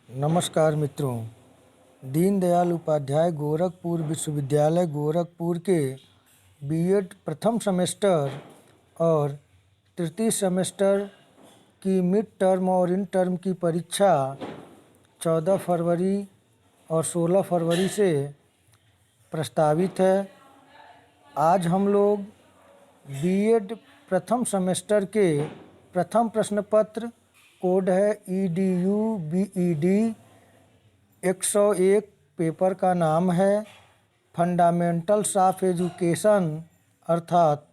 नमस्कार मित्रों। दीनदयाल उपाध्याय गोरखपुर विश्वविद्यालय गोरखपुर के बीएड प्रथम सेमेस्टर और तृतीय सेमेस्टर की मिड टर्म और इन टर्म की परीक्षा 14 फरवरी और 16 फरवरी से प्रस्तावित है। आज हम लोग बीएड प्रथम सेमेस्टर के प्रथम प्रश्न पत्र, कोड है EDU BED 101, पेपर का नाम है फंडामेंटल्स ऑफ एजुकेशन अर्थात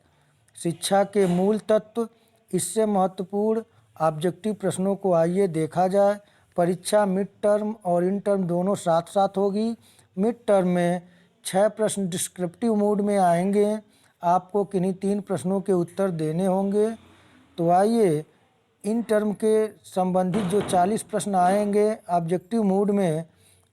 शिक्षा के मूल तत्व। इससे महत्वपूर्ण ऑब्जेक्टिव प्रश्नों को आइए देखा जाए। परीक्षा मिड टर्म और इन टर्म दोनों साथ साथ होगी। मिड टर्म में 6 प्रश्न डिस्क्रिप्टिव मोड में आएंगे। आपको किन्हीं 3 प्रश्नों के उत्तर देने होंगे। तो आइए इन टर्म के संबंधित जो 40 प्रश्न आएंगे ऑब्जेक्टिव मोड में,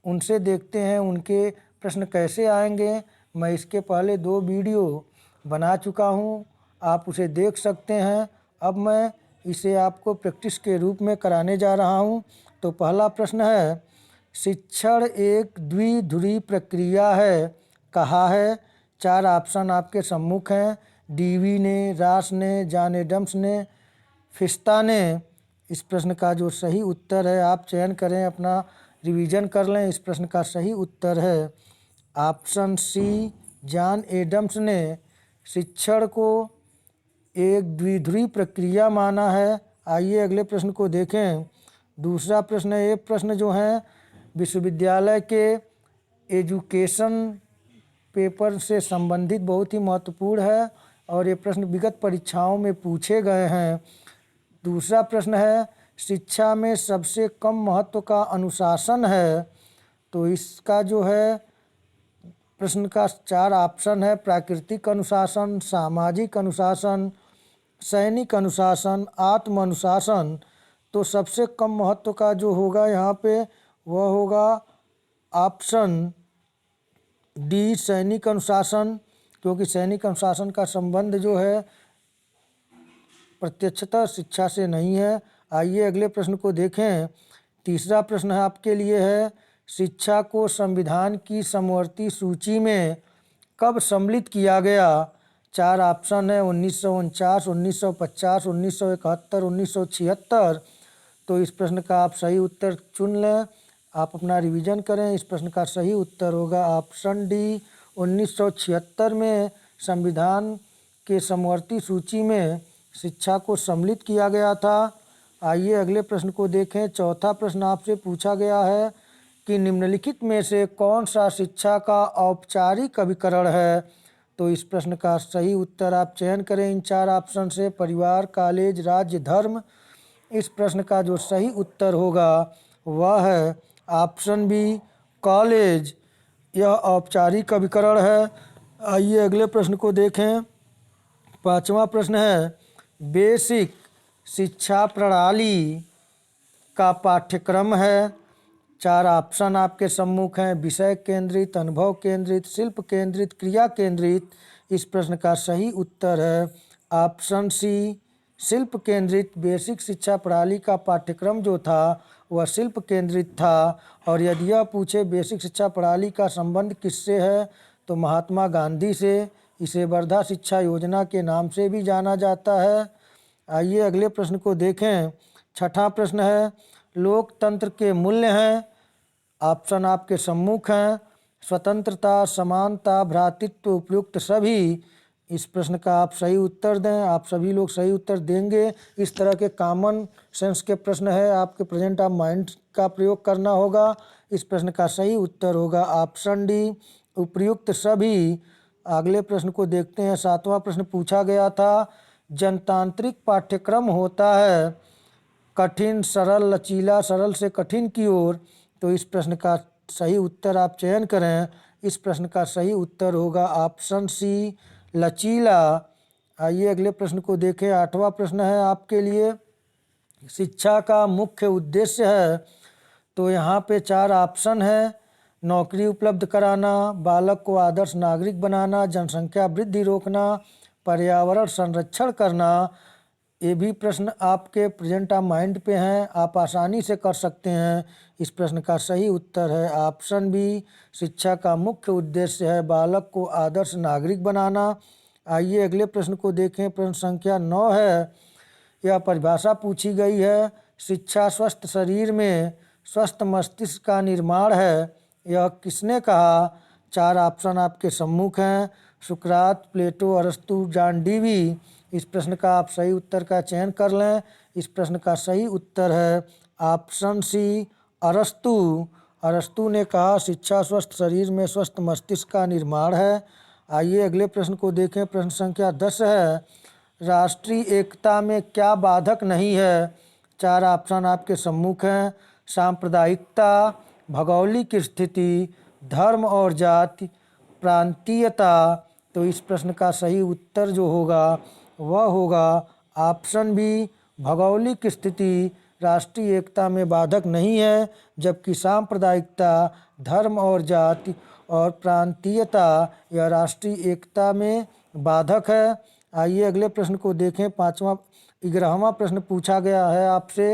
उनसे देखते हैं उनके प्रश्न कैसे आएंगे। मैं इसके पहले 2 वीडियो बना चुका हूं, आप उसे देख सकते हैं। अब मैं इसे आपको प्रैक्टिस के रूप में कराने जा रहा हूं। तो पहला प्रश्न है, शिक्षण एक द्विध्रुवी प्रक्रिया है, कहा है। 4 ऑप्शन आपके सम्मुख हैं। डीवी ने, रास ने, जॉन एडम्स ने, फिस्ता ने। इस प्रश्न का जो सही उत्तर है आप चयन करें, अपना रिवीजन कर लें। इस प्रश्न का सही उत्तर है ऑप्शन सी, जॉन एडम्स ने शिक्षण को एक द्विध्रुवी प्रक्रिया माना है। आइए अगले प्रश्न को देखें। दूसरा प्रश्न, ये प्रश्न जो है विश्वविद्यालय के एजुकेशन पेपर से संबंधित बहुत ही महत्वपूर्ण है और ये प्रश्न विगत परीक्षाओं में पूछे गए हैं। दूसरा प्रश्न है, शिक्षा में सबसे कम महत्व का अनुशासन है। तो इसका जो है प्रश्न का 4 ऑप्शन है, प्राकृतिक अनुशासन, सामाजिक अनुशासन, सैनिक अनुशासन, आत्म अनुशासन। तो सबसे कम महत्व का जो होगा यहाँ पे वह होगा ऑप्शन डी, सैनिक अनुशासन, क्योंकि सैनिक अनुशासन का संबंध जो है प्रत्यक्षतः शिक्षा से नहीं है। आइए अगले प्रश्न को देखें। तीसरा प्रश्न है आपके लिए है, शिक्षा को संविधान की समवर्ती सूची में कब सम्मिलित किया गया। 4 ऑप्शन है, 1949, 1950, 1971, 1976। तो इस प्रश्न का आप सही उत्तर चुन लें, आप अपना रिवीजन करें। इस प्रश्न का सही उत्तर होगा ऑप्शन डी, 1976 में संविधान के समवर्ती सूची में शिक्षा को सम्मिलित किया गया था। आइए अगले प्रश्न को देखें। चौथा प्रश्न आपसे पूछा गया है कि निम्नलिखित में से कौन सा शिक्षा का औपचारिक अभिकरण है। तो इस प्रश्न का सही उत्तर आप चयन करें इन 4 ऑप्शन से, परिवार, कॉलेज, राज्य, धर्म। इस प्रश्न का जो सही उत्तर होगा वह है ऑप्शन बी, कॉलेज। यह औपचारिक अभिकरण है। आइए अगले प्रश्न को देखें। पांचवा प्रश्न है, बेसिक शिक्षा प्रणाली का पाठ्यक्रम है। 4 ऑप्शन आपके सम्मुख हैं, विषय केंद्रित, अनुभव केंद्रित, शिल्प केंद्रित, क्रिया केंद्रित। इस प्रश्न का सही उत्तर है ऑप्शन सी, शिल्प केंद्रित। बेसिक शिक्षा प्रणाली का पाठ्यक्रम जो था वह शिल्प केंद्रित था। और यदि यह पूछे बेसिक शिक्षा प्रणाली का संबंध किससे है, तो महात्मा गांधी से। इसे वर्धा शिक्षा योजना के नाम से भी जाना जाता है। आइए अगले प्रश्न को देखें। छठा प्रश्न है, लोकतंत्र के मूल्य हैं। ऑप्शन आपके सम्मुख हैं, स्वतंत्रता, समानता, भ्रातृत्व, उपयुक्त सभी। इस प्रश्न का आप सही उत्तर दें। आप सभी लोग सही उत्तर देंगे। इस तरह के कॉमन सेंस के प्रश्न है, आपके प्रेजेंट ऑफ माइंड का प्रयोग करना होगा। इस प्रश्न का सही उत्तर होगा ऑप्शन डी, उपयुक्त सभी। अगले प्रश्न को देखते हैं। 7वां प्रश्न पूछा गया था, जनतांत्रिक पाठ्यक्रम होता है कठिन, सरल, लचीला, सरल से कठिन की ओर। तो इस प्रश्न का सही उत्तर आप चयन करें। इस प्रश्न का सही उत्तर होगा ऑप्शन सी, लचीला। आइए अगले प्रश्न को देखें। 8वां प्रश्न है आपके लिए, शिक्षा का मुख्य उद्देश्य है। तो यहाँ पे 4 ऑप्शन है, नौकरी उपलब्ध कराना, बालक को आदर्श नागरिक बनाना, जनसंख्या वृद्धि रोकना, पर्यावरण संरक्षण करना। ये भी प्रश्न आपके प्रेजेंट ऑफ माइंड पे हैं, आप आसानी से कर सकते हैं। इस प्रश्न का सही उत्तर है ऑप्शन बी। शिक्षा का मुख्य उद्देश्य है बालक को आदर्श नागरिक बनाना। आइए अगले प्रश्न को देखें। प्रश्न संख्या 9 है। यह परिभाषा पूछी गई है, शिक्षा स्वस्थ शरीर में स्वस्थ मस्तिष्क का निर्माण है। यह किसने कहा? 4 ऑप्शन आपके सम्मुख हैं, सुकरात, प्लेटो, अरस्तु, जॉन डीवी। इस प्रश्न का आप सही उत्तर का चयन कर लें। इस प्रश्न का सही उत्तर है ऑप्शन सी, अरस्तु। अरस्तु ने कहा शिक्षा स्वस्थ शरीर में स्वस्थ मस्तिष्क का निर्माण है। आइए अगले प्रश्न को देखें। प्रश्न संख्या 10 है, राष्ट्रीय एकता में क्या बाधक नहीं है? 4 ऑप्शन आपके सम्मुख हैं, सांप्रदायिकता, भौगोलिक स्थिति, धर्म और जाति, प्रांतीयता। तो इस प्रश्न का सही उत्तर जो होगा वह होगा ऑप्शन बी, भौगोलिक स्थिति राष्ट्रीय एकता में बाधक नहीं है, जबकि सांप्रदायिकता, धर्म और जाति और प्रांतीयता यह राष्ट्रीय एकता में बाधक है। आइए अगले प्रश्न को देखें। 11वां प्रश्न पूछा गया है आपसे।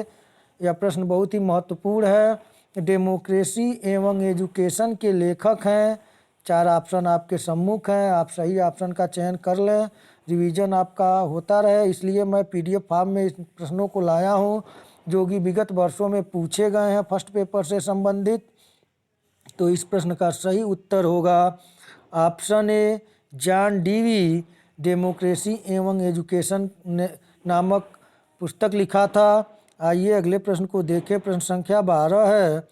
यह प्रश्न बहुत ही महत्वपूर्ण है। डेमोक्रेसी एवं एजुकेशन के लेखक हैं। 4 ऑप्शन आपके सम्मुख हैं, आप सही ऑप्शन का चयन कर लें। रिवीजन आपका होता रहे इसलिए मैं PDF फॉर्म में इस प्रश्नों को लाया हूँ जो कि विगत वर्षों में पूछे गए हैं फर्स्ट पेपर से संबंधित। तो इस प्रश्न का सही उत्तर होगा option A, John Dewey. Democracy एवं एजुकेशन नामक पुस्तक लिखा था। आइए अगले प्रश्न को देखें। प्रश्न संख्या 12 है,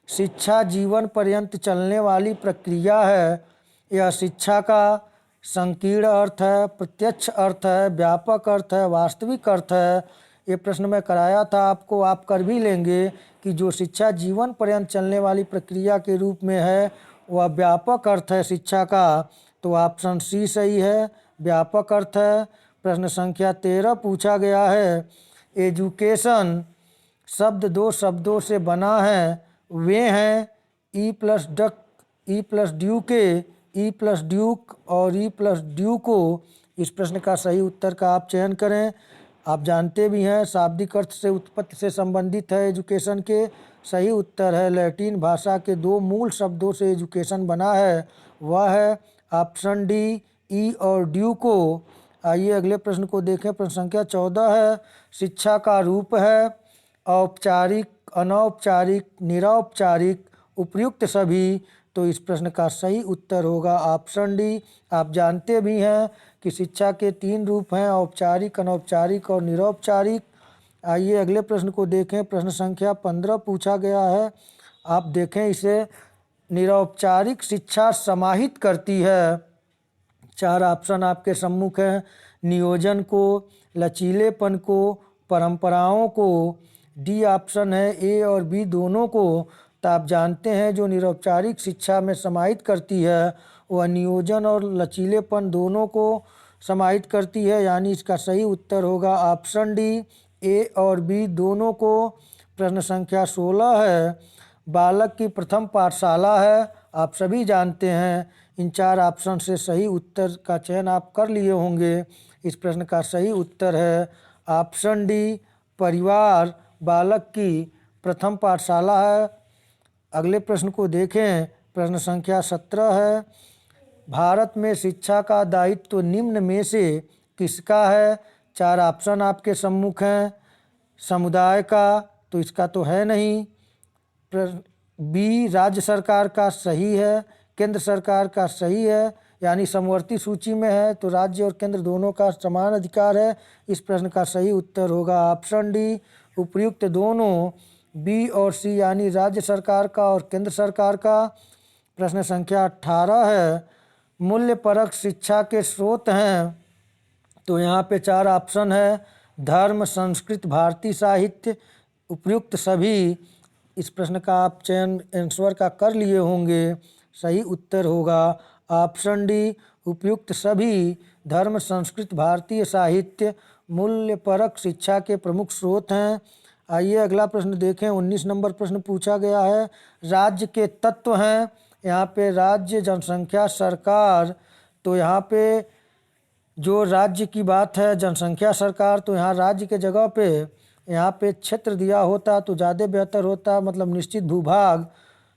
शिक्षा जीवन पर्यंत चलने वाली प्रक्रिया है। यह शिक्षा का संकीर्ण अर्थ है, प्रत्यक्ष अर्थ है, व्यापक अर्थ है, वास्तविक अर्थ है। ये प्रश्न मैं कराया था आपको, आप कर भी लेंगे कि जो शिक्षा जीवन पर्यंत चलने वाली प्रक्रिया के रूप में है वह व्यापक अर्थ है शिक्षा का। तो ऑप्शन सी सही है, व्यापक अर्थ है। प्रश्न संख्या 13 पूछा गया है, एजुकेशन शब्द 2 शब्दों से बना है, वे हैं ई प्लस ड्यूके, ई प्लस ड्यूक और ई प्लस ड्यूको। इस प्रश्न का सही उत्तर का आप चयन करें। आप जानते भी हैं शाब्दिक अर्थ से उत्पत्ति से संबंधित है एजुकेशन के। सही उत्तर है लैटिन भाषा के 2 मूल शब्दों से एजुकेशन बना है, वह है ऑप्शन डी, ई और ड्यूको। आइए अगले प्रश्न को देखें। प्रश्न संख्या 14 है, शिक्षा का रूप है औपचारिक, अनौपचारिक, निरौपचारिक, उपयुक्त सभी। तो इस प्रश्न का सही उत्तर होगा ऑप्शन डी। आप जानते भी हैं कि शिक्षा के 3 रूप हैं, औपचारिक, अनौपचारिक और निरौपचारिक। आइए अगले प्रश्न को देखें। प्रश्न संख्या 15 पूछा गया है, आप देखें इसे। निरौपचारिक शिक्षा समाहित करती है। 4 ऑप्शन आपके सम्मुख हैं, नियोजन को, लचीलेपन को, परंपराओं को। डी ऑप्शन है ए और बी दोनों को। तो आप जानते हैं जो निरौपचारिक शिक्षा में समाहित करती है वह नियोजन और लचीलेपन दोनों को समाहित करती है, यानी इसका सही उत्तर होगा ऑप्शन डी, ए और बी दोनों को। प्रश्न संख्या 16 है, बालक की प्रथम पाठशाला है। आप सभी जानते हैं इन 4 ऑप्शन से सही उत्तर का चयन आप कर लिए होंगे। इस प्रश्न का सही उत्तर है ऑप्शन डी, परिवार बालक की प्रथम पाठशाला है। अगले प्रश्न को देखें। प्रश्न संख्या 17 है, भारत में शिक्षा का दायित्व तो निम्न में से किसका है? 4 ऑप्शन आपके सम्मुख हैं, समुदाय का, तो इसका तो है नहीं। बी, राज्य सरकार का सही है, केंद्र सरकार का सही है, यानी समवर्ती सूची में है तो राज्य और केंद्र दोनों का समान अधिकार है। इस प्रश्न का सही उत्तर होगा ऑप्शन डी, उपयुक्त दोनों। बी और सी यानी राज्य सरकार का और केंद्र सरकार का। प्रश्न संख्या 18 है, मूल्य परक शिक्षा के स्रोत हैं। तो यहाँ पे 4 ऑप्शन है, धर्म, संस्कृत, भारतीय साहित्य, उपयुक्त सभी। इस प्रश्न का आप चयन आंसर का कर लिए होंगे। सही उत्तर होगा ऑप्शन डी, उपयुक्त सभी। धर्म, संस्कृत, भारतीय साहित्य मूल्य परक शिक्षा के प्रमुख स्रोत हैं। आइए अगला प्रश्न देखें। 19 नंबर प्रश्न पूछा गया है, राज्य के तत्व हैं। यहाँ पे राज्य, जनसंख्या, सरकार। तो यहाँ पे जो राज्य की बात है, जनसंख्या सरकार, तो यहाँ राज्य के जगह पे यहाँ पे क्षेत्र दिया होता तो ज़्यादा बेहतर होता। मतलब निश्चित भूभाग,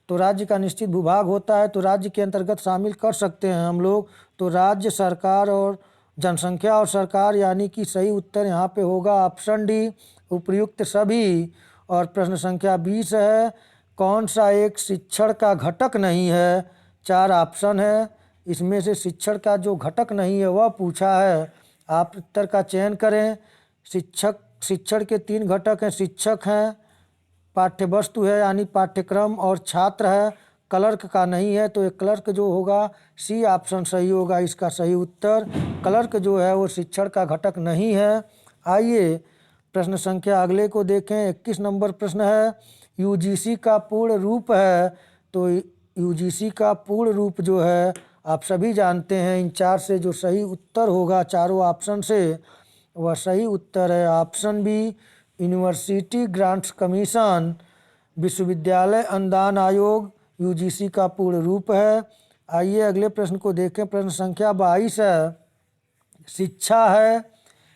तो राज्य का निश्चित भूभाग होता है तो राज्य के अंतर्गत शामिल कर सकते हैं हम लोग। तो राज्य, सरकार और जनसंख्या और सरकार, यानी कि सही उत्तर यहाँ पे होगा ऑप्शन डी, उपर्युक्त सभी। और प्रश्न संख्या 20 है, कौन सा एक शिक्षण का घटक नहीं है? 4 ऑप्शन है, इसमें से शिक्षण का जो घटक नहीं है वह पूछा है। आप उत्तर का चयन करें। शिक्षण के 3 घटक हैं, शिक्षक हैं, पाठ्य वस्तु है यानी पाठ्यक्रम, और छात्र है। क्लर्क का नहीं है, तो ये क्लर्क जो होगा सी ऑप्शन सही होगा इसका सही उत्तर। क्लर्क जो है वो शिक्षण का घटक नहीं है। आइए प्रश्न संख्या अगले को देखें। 21 नंबर प्रश्न है, यूजीसी का पूर्ण रूप है। तो यूजीसी का पूर्ण रूप जो है आप सभी जानते हैं। इन 4 से जो सही उत्तर होगा चारों ऑप्शन से, वह सही उत्तर है option B, university grants commission. विश्वविद्यालय अनुदान आयोग यूजीसी का पूर्ण रूप है। आइए अगले प्रश्न को देखें। प्रश्न संख्या 22 है, शिक्षा है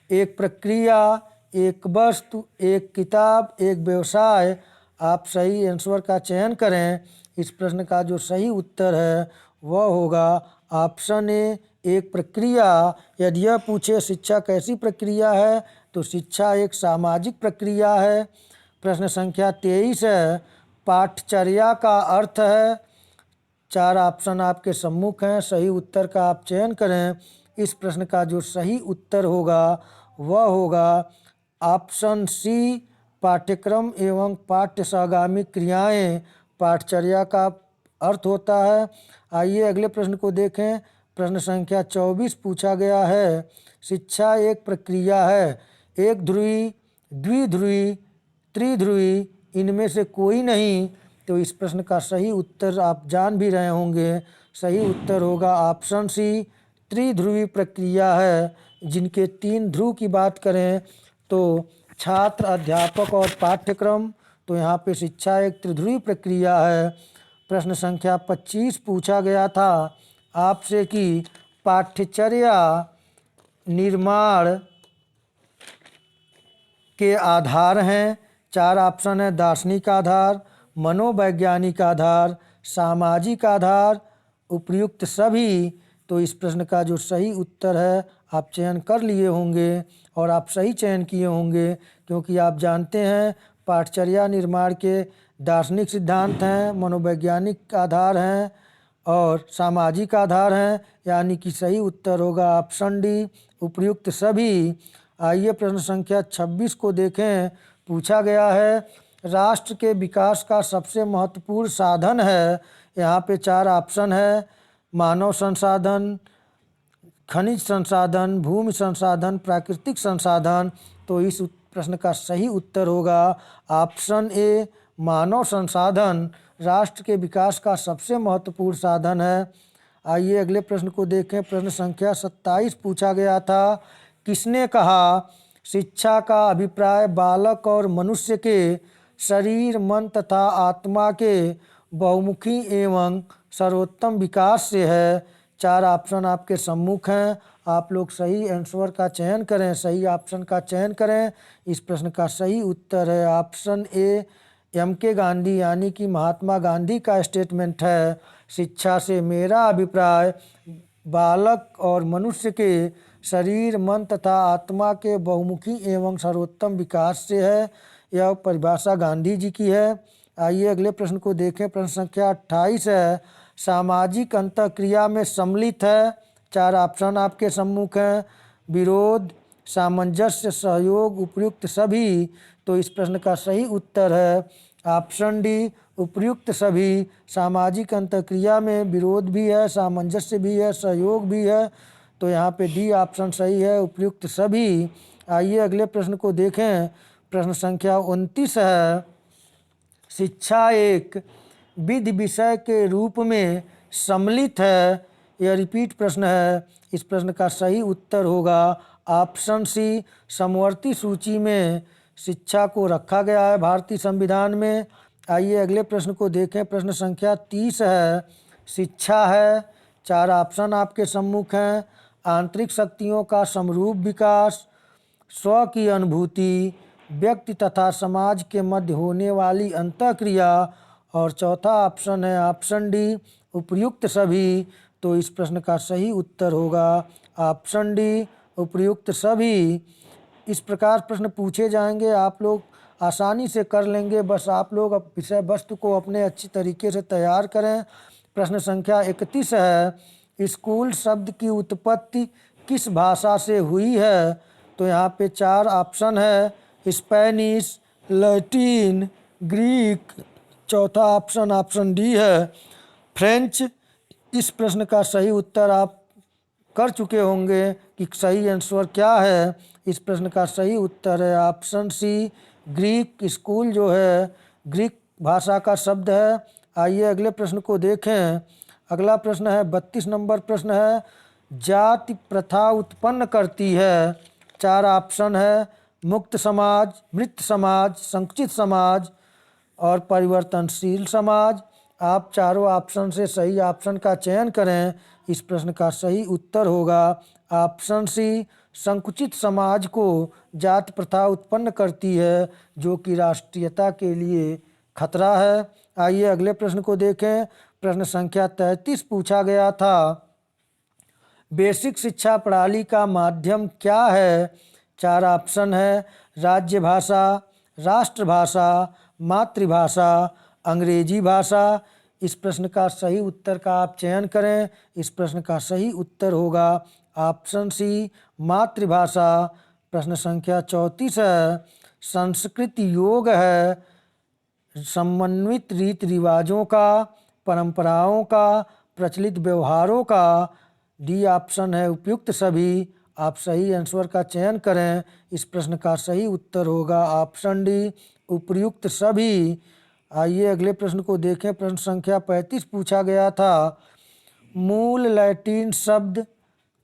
एक प्रक्रिया, एक वस्तु, एक किताब, एक व्यवसाय। आप सही आंसर का चयन करें। इस प्रश्न का जो सही उत्तर है वह होगा ऑप्शन ए, एक प्रक्रिया। यदि यह पूछे शिक्षा कैसी प्रक्रिया है, तो शिक्षा एक सामाजिक प्रक्रिया है। प्रश्न संख्या 23 है, पाठचर्या का अर्थ है। 4 ऑप्शन आपके सम्मुख हैं, सही उत्तर का आप चयन करें। इस प्रश्न का जो सही उत्तर होगा वह होगा ऑप्शन सी, पाठ्यक्रम एवं पाठ्य सहगामी क्रियाएं पाठचर्या का अर्थ होता है। आइए अगले प्रश्न को देखें। प्रश्न संख्या 24 पूछा गया है, शिक्षा एक प्रक्रिया है, एक ध्रुवी, द्विध्रुवी, त्रिध्रुवी, इनमें से कोई नहीं। तो इस प्रश्न का सही उत्तर आप जान भी रहे होंगे, सही उत्तर होगा ऑप्शन सी, त्रिध्रुवी प्रक्रिया है। जिनके 3 ध्रुव की बात करें तो छात्र, अध्यापक और पाठ्यक्रम। तो यहाँ पे शिक्षा एक त्रिध्रुवी प्रक्रिया है। प्रश्न संख्या 25 पूछा गया था आपसे कि पाठ्यचर्या निर्माण के आधार हैं। 4 ऑप्शन है, दार्शनिक आधार, मनोवैज्ञानिक आधार, सामाजिक आधार, उपर्युक्त सभी। तो इस प्रश्न का जो सही उत्तर है आप चयन कर लिए होंगे और आप सही चयन किए होंगे, क्योंकि आप जानते हैं पाठचर्या निर्माण के दार्शनिक सिद्धांत हैं, मनोवैज्ञानिक आधार हैं और सामाजिक आधार हैं। यानी कि सही उत्तर होगा ऑप्शन डी, उपर्युक्त सभी। आइए प्रश्न संख्या 26 को देखें। पूछा गया है, राष्ट्र के विकास का सबसे महत्वपूर्ण साधन है। यहाँ पे 4 ऑप्शन है, मानव संसाधन, खनिज संसाधन, भूमि संसाधन, प्राकृतिक संसाधन। तो इस प्रश्न का सही उत्तर होगा ऑप्शन ए, मानव संसाधन राष्ट्र के विकास का सबसे महत्वपूर्ण साधन है। आइए अगले प्रश्न को देखें। प्रश्न संख्या 27 पूछा गया था, किसने कहा शिक्षा का अभिप्राय बालक और मनुष्य के शरीर, मन तथा आत्मा के बहुमुखी एवं सर्वोत्तम विकास से है। 4 ऑप्शन आपके सम्मुख हैं, आप लोग सही आंसर का चयन करें, सही ऑप्शन का चयन करें। इस प्रश्न का सही उत्तर है ऑप्शन ए, एम.के. गांधी यानी कि महात्मा गांधी का स्टेटमेंट है। शिक्षा से मेरा अभिप्राय बालक और मनुष्य के शरीर, मन तथा आत्मा के बहुमुखी एवं सर्वोत्तम विकास से है। यह परिभाषा गांधी जी की है। आइए अगले प्रश्न को देखें। प्रश्न संख्या 28 है, सामाजिक अंतःक्रिया में सम्मिलित है। 4 ऑप्शन आपके सम्मुख हैं, विरोध, सामंजस्य, सहयोग, उपर्युक्त सभी। तो इस प्रश्न का सही उत्तर है ऑप्शन डी, उपर्युक्त सभी। सामाजिक अंतःक्रिया में विरोध भी है, सामंजस्य भी है, सहयोग भी है। तो यहाँ पे डी ऑप्शन सही है, उपर्युक्त सभी। आइए अगले प्रश्न को देखें। प्रश्न संख्या 29 है, शिक्षा एक विधि विषय के रूप में सम्मिलित है। यह रिपीट प्रश्न है। इस प्रश्न का सही उत्तर होगा ऑप्शन सी, समवर्ती सूची में शिक्षा को रखा गया है भारतीय संविधान में। आइए अगले प्रश्न को देखें। प्रश्न संख्या 30 है, शिक्षा है। 4 ऑप्शन आपके सम्मुख हैं, आंतरिक शक्तियों का समरूप विकास, स्व की अनुभूति, व्यक्ति तथा समाज के मध्य होने वाली अंतःक्रिया। और चौथा ऑप्शन है ऑप्शन डी, उपर्युक्त सभी। तो इस प्रश्न का सही उत्तर होगा ऑप्शन डी, उपर्युक्त सभी। इस प्रकार प्रश्न पूछे जाएंगे, आप लोग आसानी से कर लेंगे। बस आप लोग विषय वस्तु को अपने अच्छी तरीके से तैयार करें। प्रश्न संख्या 31 है, स्कूल शब्द की उत्पत्ति किस भाषा से हुई है? तो यहाँ पे 4 ऑप्शन है, स्पेनिश, लैटिन, ग्रीक। चौथा ऑप्शन ऑप्शन डी है, फ्रेंच। इस प्रश्न का सही उत्तर आप कर चुके होंगे कि सही आंसर क्या है। इस प्रश्न का सही उत्तर है ऑप्शन सी, ग्रीक। स्कूल जो है ग्रीक भाषा का शब्द है। आइए अगले प्रश्न को देखें। अगला प्रश्न है 32 नंबर प्रश्न है, जाति प्रथा उत्पन्न करती है। 4 ऑप्शन है, मुक्त समाज, मृत समाज, संकुचित समाज और परिवर्तनशील समाज। आप चारों ऑप्शन से सही ऑप्शन का चयन करें। इस प्रश्न का सही उत्तर होगा ऑप्शन सी, संकुचित समाज को जाति प्रथा उत्पन्न करती है, जो कि राष्ट्रीयता के लिए खतरा है। आइए अगले प्रश्न को देखें। प्रश्न संख्या 33 पूछा गया था, बेसिक शिक्षा प्रणाली का माध्यम क्या है? 4 ऑप्शन है, राज्य भाषा, राष्ट्रभाषा, मातृभाषा, अंग्रेजी भाषा। इस प्रश्न का सही उत्तर का आप चयन करें। इस प्रश्न का सही उत्तर होगा ऑप्शन सी, मातृभाषा। प्रश्न संख्या 34 है, संस्कृत योग है समन्वित रीति रिवाजों का, परंपराओं का, प्रचलित व्यवहारों का। डी ऑप्शन है उपयुक्त सभी। आप सही आंसर का चयन करें। इस प्रश्न का सही उत्तर होगा ऑप्शन डी, उपयुक्त सभी। आइए अगले प्रश्न को देखें। प्रश्न संख्या 35 पूछा गया था, मूल लैटिन शब्द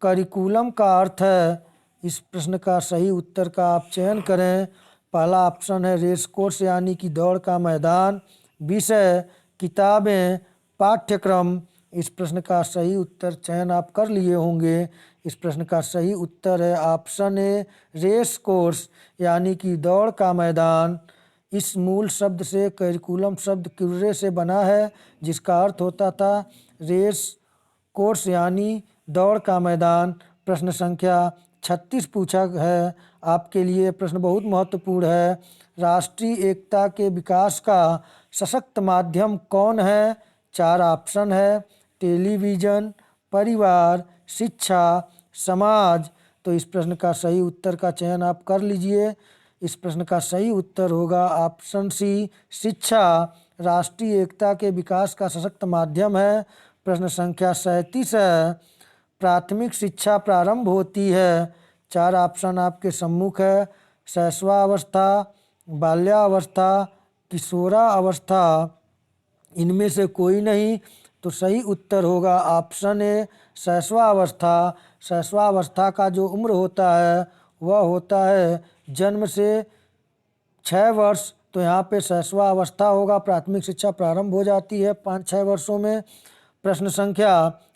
करिकुलम का अर्थ है। इस प्रश्न का सही उत्तर का आप चयन करें। पहला ऑप्शन है रेस कोर्स यानी कि दौड़ का मैदान, विषय, किताबें, पाठ्यक्रम। इस प्रश्न का सही उत्तर चयन आप कर लिए होंगे। इस प्रश्न का सही उत्तर है ऑप्शन ए, रेस कोर्स यानी कि दौड़ का मैदान। इस मूल शब्द से करिकुलम शब्द क्यूरे से बना है, जिसका अर्थ होता था रेस कोर्स यानी दौड़ का मैदान। प्रश्न संख्या 36 पूछा है आपके लिए। प्रश्न बहुत महत्वपूर्ण है, राष्ट्रीय एकता के विकास का सशक्त माध्यम कौन है? 4 ऑप्शन है, टेलीविज़न, परिवार, शिक्षा, समाज। तो इस प्रश्न का सही उत्तर का चयन आप कर लीजिए। इस प्रश्न का सही उत्तर होगा ऑप्शन सी, शिक्षा राष्ट्रीय एकता के विकास का सशक्त माध्यम है। प्रश्न संख्या 37 है, प्राथमिक शिक्षा प्रारंभ होती है। 4 ऑप्शन आपके सम्मुख है, शैशवावस्था, बाल्यावस्था, किशोरावस्था। इनमें से कोई नहीं। तो सही उत्तर होगा ऑप्शन ए, शैशवावस्था। शैशवावस्था का जो उम्र होता है वह होता है जन्म से 6 वर्ष। तो यहाँ पे शैशवावस्था होगा, प्राथमिक शिक्षा प्रारंभ हो जाती है 5-6 वर्षों में। प्रश्न संख्या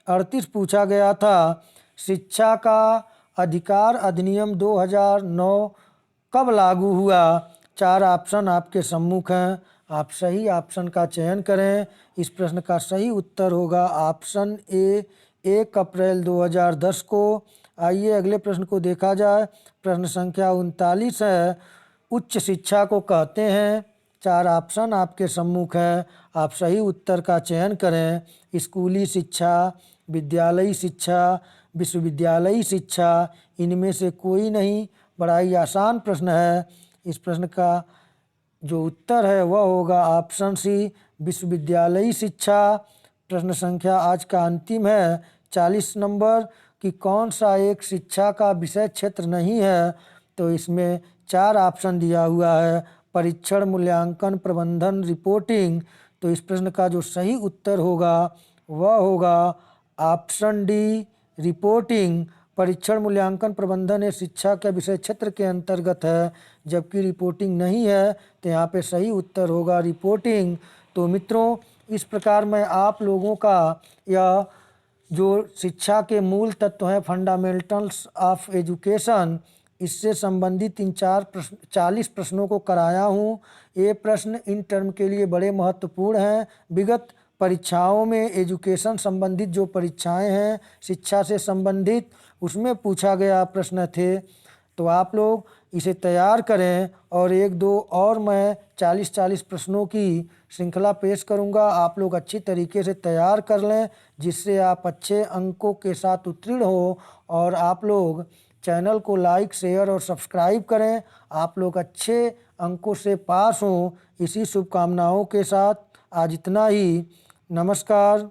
38 पूछा गया था, शिक्षा का अधिकार अधिनियम 2009 कब लागू हुआ? 4 ऑप्शन आपके सम्मुख हैं। आप सही ऑप्शन का चयन करें। इस प्रश्न का सही उत्तर होगा ऑप्शन ए, 1 अप्रैल 2010 को। आइए अगले प्रश्न को देखा जाए। प्रश्न संख्या 39 है, उच्च शिक्षा को कहते हैं। 4 ऑप्शन आपके सम्मुख हैं। आप सही उत्तर का चयन करें। स्कूली शिक्षा, विद्यालयी शिक्षा, विश्वविद्यालयी शिक्षा। इनमें से कोई नहीं। बड़ा ही आसान प्रश्न है। इस प्रश्न का जो उत्तर है वह होगा ऑप्शन सी, विश्वविद्यालयी शिक्षा। प्रश्न संख्या आज का अंतिम है 40 नंबर, कि कौन सा एक शिक्षा का विषय क्षेत्र नहीं है? तो इसमें 4 ऑप्शन दिया हुआ है, परीक्षण, मूल्यांकन, प्रबंधन, रिपोर्टिंग। तो इस प्रश्न का जो सही उत्तर होगा वह होगा ऑप्शन डी, रिपोर्टिंग। परीक्षण, मूल्यांकन, प्रबंधन ये शिक्षा के विषय क्षेत्र के अंतर्गत है, जबकि रिपोर्टिंग नहीं है। तो यहाँ पे सही उत्तर होगा रिपोर्टिंग। तो मित्रों, इस प्रकार मैं आप लोगों का यह जो शिक्षा के मूल तत्व हैं, फंडामेंटल्स ऑफ एजुकेशन, इससे संबंधित 40 प्रश्नों को कराया हूँ। ये प्रश्न इन टर्म के लिए बड़े महत्वपूर्ण हैं। विगत परीक्षाओं में एजुकेशन संबंधित जो परीक्षाएं हैं शिक्षा से संबंधित, उसमें पूछा गया प्रश्न थे। तो आप लोग इसे तैयार करें और एक दो और मैं 40-40 प्रश्नों की श्रृंखला पेश करूंगा। आप लोग अच्छी तरीके से तैयार कर लें, जिससे आप अच्छे अंकों के साथ उत्तीर्ण हो। और आप लोग चैनल को लाइक, शेयर और सब्सक्राइब करें। आप लोग अच्छे अंकों से पास हों, इसी शुभकामनाओं के साथ आज इतना ही। नमस्कार।